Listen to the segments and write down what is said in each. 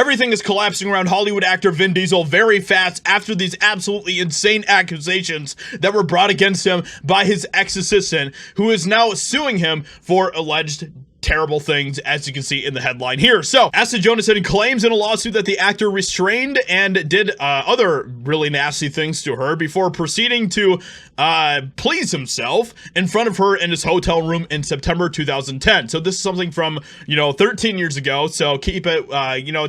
Everything is collapsing around Hollywood actor Vin Diesel very fast after these absolutely insane accusations that were brought against him by his ex-assistant, who is now suing him for alleged terrible things, as you can see in the headline here. So, Asa Jonasson claims in a lawsuit that the actor restrained and did other really nasty things to her before proceeding to please himself in front of her in his hotel room in September 2010. So this is something from, 13 years ago. So keep it,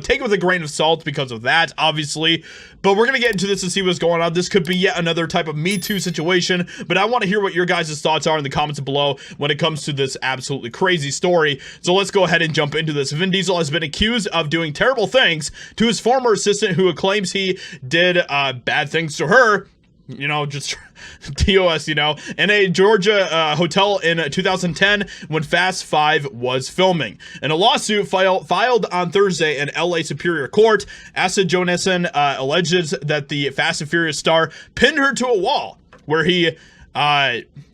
take it with a grain of salt because of that, obviously. But we're going to get into this and see what's going on. This could be yet another type of Me Too situation, but I want to hear what your guys' thoughts are in the comments below when it comes to this absolutely crazy story. So let's go ahead and jump into this. Vin Diesel has been accused of doing terrible things to his former assistant, who claims he did bad things to her. Just TOS, in a Georgia hotel in 2010 when Fast 5 was filming. In a lawsuit filed on Thursday in LA Superior Court, Asa Jonasson alleges that the Fast and Furious star pinned her to a wall where he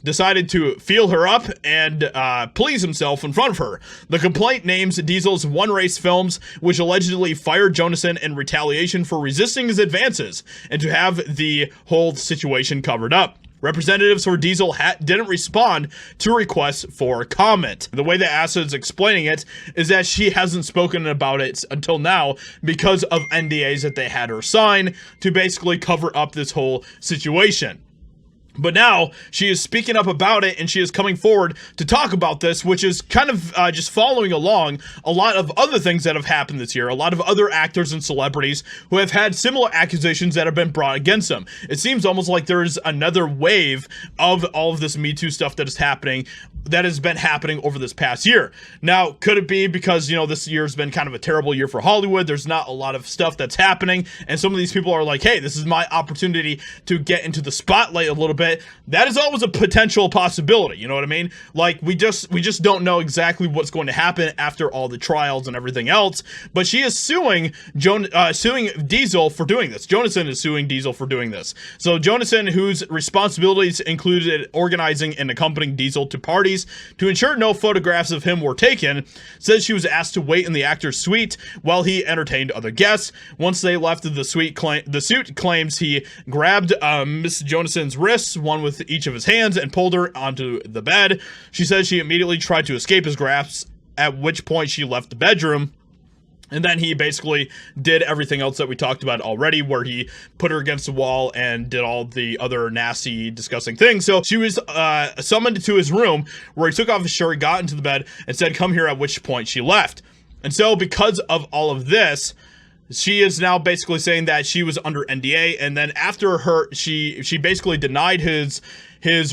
decided to feel her up and please himself in front of her. The complaint names Diesel's One Race Films, which allegedly fired Jonasson in retaliation for resisting his advances and to have the whole situation covered up. Representatives for Diesel didn't respond to requests for comment. The way that Asa is explaining it is that she hasn't spoken about it until now because of NDAs that they had her sign to basically cover up this whole situation. But now she is speaking up about it, and she is coming forward to talk about this, which is kind of just following along a lot of other things that have happened this year. A lot of other actors and celebrities who have had similar accusations that have been brought against them. It seems almost like there's another wave of all of this Me Too stuff that has been happening over this past year. Now, could it be because, this year has been kind of a terrible year for Hollywood? There's not a lot of stuff that's happening, and some of these people are like, hey, this is my opportunity to get into the spotlight a little bit. That is always a potential possibility, you know what I mean? Like, we just don't know exactly what's going to happen after all the trials and everything else, but she is suing Diesel for doing this. Jonasson is suing Diesel for doing this. So Jonasson, whose responsibilities included organizing and accompanying Diesel to parties to ensure no photographs of him were taken, says she was asked to wait in the actor's suite while he entertained other guests. Once they left the suite, claims he grabbed Miss Jonasson's wrists, one with each of his hands, and pulled her onto the bed. She says she immediately tried to escape his grasp, at which point she left the bedroom. And then he basically did everything else that we talked about already, where he put her against the wall and did all the other nasty, disgusting things. So she was summoned to his room, where he took off his shirt, got into the bed, and said, "Come here," at which point she left. And so because of all of this, she is now basically saying that she was under NDA, and then after she basically denied his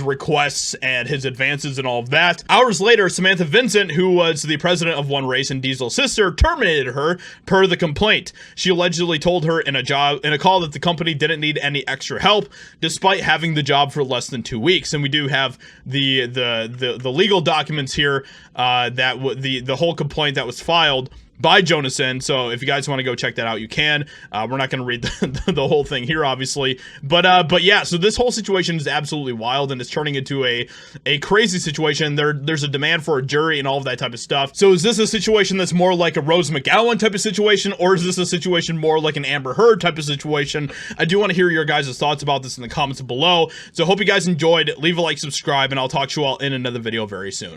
requests and his advances and all of that. Hours later, Samantha Vincent, who was the president of One Race and Diesel's sister, terminated her per the complaint. She allegedly told her in a call that the company didn't need any extra help, despite having the job for less than 2 weeks. And we do have the legal documents here that the whole complaint that was filed by Jonasson. So if you guys want to go check that out, you can. We're not going to read the whole thing here, obviously, but yeah, so this whole situation is absolutely wild, and it's turning into a crazy situation. There's a demand for a jury and all of that type of stuff. So is this a situation that's more like a Rose McGowan type of situation, or is this a situation more like an Amber Heard type of situation? I do want to hear your guys' thoughts about this in the comments below. So hope you guys enjoyed. Leave a like, subscribe, and I'll talk to you all in another video very soon.